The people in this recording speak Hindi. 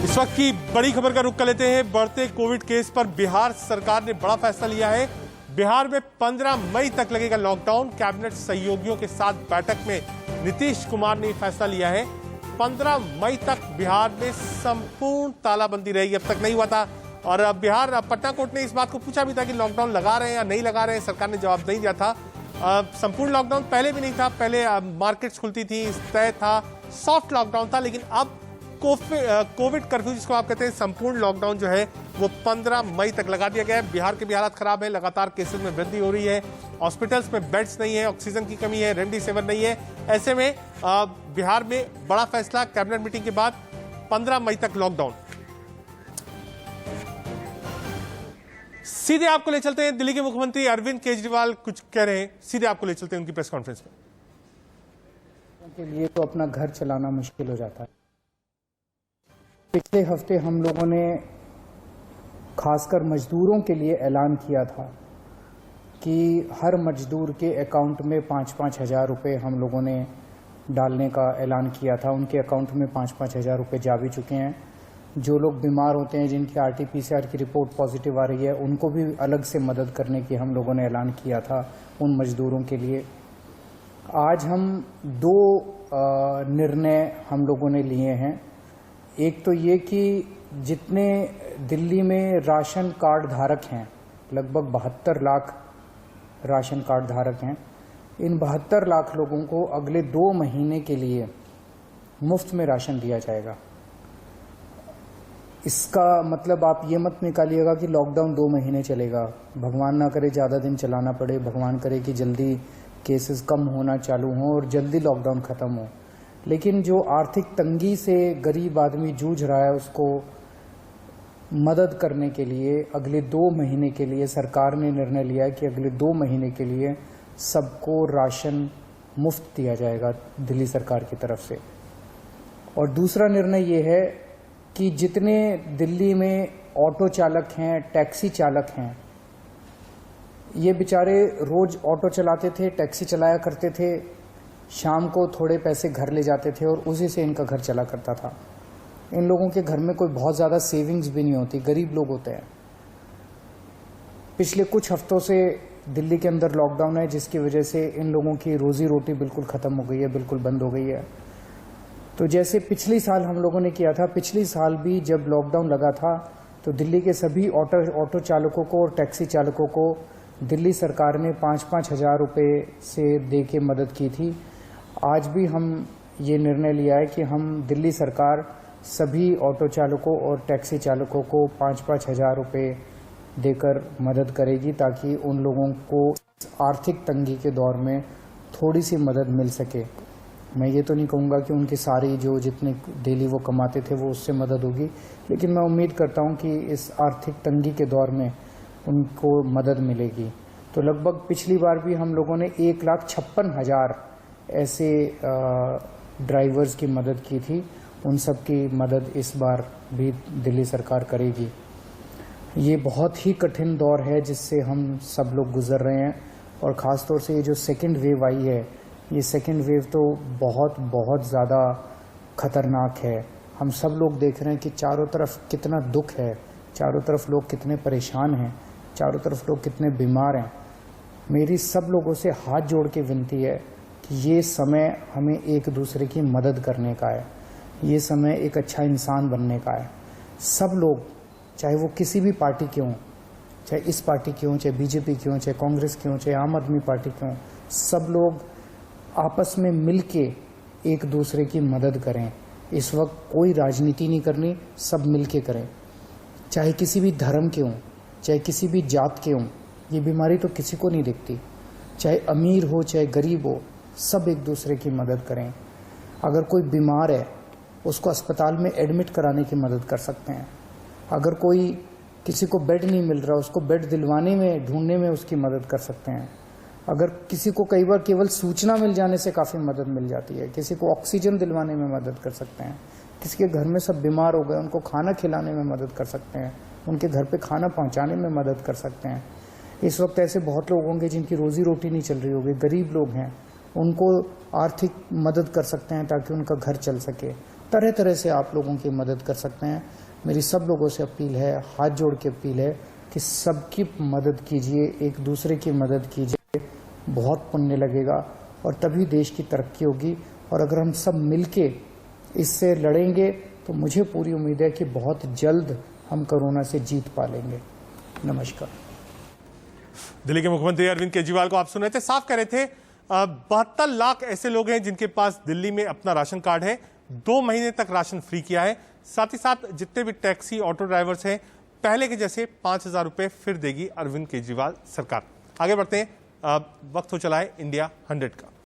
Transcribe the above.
इस वक्त की बड़ी खबर का रुख कर लेते हैं। बढ़ते कोविड केस पर बिहार सरकार ने बड़ा फैसला लिया है। बिहार में 15 मई तक लगेगा लॉकडाउन। कैबिनेट सहयोगियों के साथ बैठक में नीतीश कुमार ने फैसला लिया है। 15 मई तक बिहार में संपूर्ण तालाबंदी रहेगी। अब तक नहीं हुआ था और बिहार पटना कोर्ट ने इस बात को पूछा भी था कि लॉकडाउन लगा रहे हैं या नहीं लगा रहे हैं। सरकार ने जवाब नहीं दिया था। संपूर्ण लॉकडाउन पहले भी नहीं था। पहले मार्केट्स खुलती थी, तय था, सॉफ्ट लॉकडाउन था। लेकिन अब कोविड कर्फ्यू जिसको आप कहते हैं, संपूर्ण लॉकडाउन जो है वो 15 मई तक लगा दिया गया है। बिहार के भी हालात खराब है। लगातार केसेस में वृद्धि हो रही है। हॉस्पिटल्स में बेड्स नहीं है, ऑक्सीजन की कमी है, रेमडेसिविर नहीं है। ऐसे में बिहार में बड़ा फैसला कैबिनेट मीटिंग के बाद 15 मई तक लॉकडाउन। सीधे आपको ले चलते हैं। दिल्ली के मुख्यमंत्री अरविंद केजरीवाल कुछ कह रहे हैं। सीधे आपको ले चलते हैं उनकी प्रेस कॉन्फ्रेंस में। के लिए तो अपना घर चलाना मुश्किल हो जाता है। पिछले हफ्ते हम लोगों ने खासकर मजदूरों के लिए ऐलान किया था कि हर मजदूर के अकाउंट में 5-5 हज़ार रुपये हम लोगों ने डालने का ऐलान किया था। उनके अकाउंट में 5-5 हज़ार रुपये जा भी चुके हैं। जो लोग बीमार होते हैं, जिनकी RT-PCR की रिपोर्ट पॉजिटिव आ रही है, उनको भी अलग से मदद करने की हम लोगों ने ऐलान किया था उन मजदूरों के लिए। आज हम दो निर्णय हम लोगों ने लिए हैं। एक तो ये कि जितने दिल्ली में राशन कार्ड धारक हैं, लगभग 72 लाख राशन कार्ड धारक हैं, इन 72 लाख लोगों को अगले 2 महीने के लिए मुफ्त में राशन दिया जाएगा। इसका मतलब आप ये मत निकालिएगा कि लॉकडाउन 2 महीने चलेगा। भगवान ना करे ज़्यादा दिन चलाना पड़े, भगवान करे कि जल्दी केसेस कम होना चालू हों और जल्दी लॉकडाउन ख़त्म हो। लेकिन जो आर्थिक तंगी से गरीब आदमी जूझ रहा है, उसको मदद करने के लिए अगले 2 महीने के लिए सरकार ने निर्णय लिया है कि अगले 2 महीने के लिए सबको राशन मुफ्त दिया जाएगा दिल्ली सरकार की तरफ से। और दूसरा निर्णय ये है कि जितने दिल्ली में ऑटो चालक हैं, टैक्सी चालक हैं, ये बेचारे रोज ऑटो चलाते थे, टैक्सी चलाया करते थे, शाम को थोड़े पैसे घर ले जाते थे और उसी से इनका घर चला करता था। इन लोगों के घर में कोई बहुत ज़्यादा सेविंग्स भी नहीं होती, गरीब लोग होते हैं। पिछले कुछ हफ्तों से दिल्ली के अंदर लॉकडाउन है, जिसकी वजह से इन लोगों की रोजी रोटी बिल्कुल ख़त्म हो गई है, बिल्कुल बंद हो गई है। तो जैसे पिछली साल हम लोगों ने किया था, पिछली साल भी जब लॉकडाउन लगा था तो दिल्ली के सभी ऑटो चालकों को और टैक्सी चालकों को दिल्ली सरकार ने 5-5 हज़ार रुपये से दे के मदद की थी। आज भी हम ये निर्णय लिया है कि हम दिल्ली सरकार सभी ऑटो चालकों और टैक्सी चालकों को 5-5 हज़ार रुपये देकर मदद करेगी, ताकि उन लोगों को आर्थिक तंगी के दौर में थोड़ी सी मदद मिल सके। मैं ये तो नहीं कहूँगा कि उनकी सारी जो जितने डेली वो कमाते थे वो उससे मदद होगी, लेकिन मैं उम्मीद करता हूँ कि इस आर्थिक तंगी के दौर में उनको मदद मिलेगी। तो लगभग पिछली बार भी हम लोगों ने 1,56,000 ऐसे ड्राइवर्स की मदद की थी। उन सब की मदद इस बार भी दिल्ली सरकार करेगी। ये बहुत ही कठिन दौर है जिससे हम सब लोग गुजर रहे हैं, और ख़ास तौर से ये जो सेकेंड वेव आई है, ये सेकेंड वेव तो बहुत ज़्यादा ख़तरनाक है। हम सब लोग देख रहे हैं कि चारों तरफ कितना दुख है, चारों तरफ लोग कितने परेशान हैं, चारों तरफ लोग कितने बीमार हैं। मेरी सब लोगों से हाथ जोड़ के विनती है कि ये समय हमें एक दूसरे की मदद करने का है, ये समय एक अच्छा इंसान बनने का है। सब लोग, चाहे वो किसी भी पार्टी के हों, चाहे इस पार्टी के हों, चाहे बीजेपी के हों, चाहे कांग्रेस के हों, चाहे आम आदमी पार्टी के हों, सब लोग आपस में मिलके एक दूसरे की मदद करें। इस वक्त कोई राजनीति नहीं करनी, सब मिलके करें। चाहे किसी भी धर्म के हों, चाहे किसी भी जात के हों, ये बीमारी तो किसी को नहीं दिखती। चाहे अमीर हो चाहे गरीब हो, सब एक दूसरे की मदद करें। अगर कोई बीमार है, उसको अस्पताल में एडमिट कराने की मदद कर सकते हैं। अगर कोई किसी को बेड नहीं मिल रहा, उसको बेड दिलवाने में, ढूंढने में उसकी मदद कर सकते हैं। अगर किसी को कई बार केवल सूचना मिल जाने से काफ़ी मदद मिल जाती है, किसी को ऑक्सीजन दिलवाने में मदद कर सकते हैं। किसी के घर में सब बीमार हो गए, उनको खाना खिलाने में मदद कर सकते हैं, उनके घर पे खाना पहुंचाने में मदद कर सकते हैं। इस वक्त ऐसे बहुत लोग होंगे जिनकी रोजी रोटी नहीं चल रही होगी, गरीब लोग हैं, उनको आर्थिक मदद कर सकते हैं ताकि उनका घर चल सके। तरह तरह से आप लोगों की मदद कर सकते हैं। मेरी सब लोगों से अपील है, हाथ जोड़ के अपील है कि सबकी मदद कीजिए, एक दूसरे की मदद कीजिए, बहुत पुण्य लगेगा और तभी देश की तरक्की होगी। और अगर हम सब मिलके इससे लड़ेंगे तो मुझे पूरी उम्मीद है कि बहुत जल्द हम कोरोना से जीत पा लेंगे। नमस्कार। दिल्ली के मुख्यमंत्री अरविंद केजरीवाल को आप सुन रहे थे, साफ कह रहे थे 72 लाख ऐसे लोग हैं जिनके पास दिल्ली में अपना राशन कार्ड है, 2 महीने तक राशन फ्री किया है। साथ ही साथ जितने भी टैक्सी ऑटो ड्राइवर्स हैं पहले के जैसे 5,000 रुपए फिर देगी अरविंद केजरीवाल सरकार। आगे बढ़ते हैं, वक्त हो चला है इंडिया 100 का।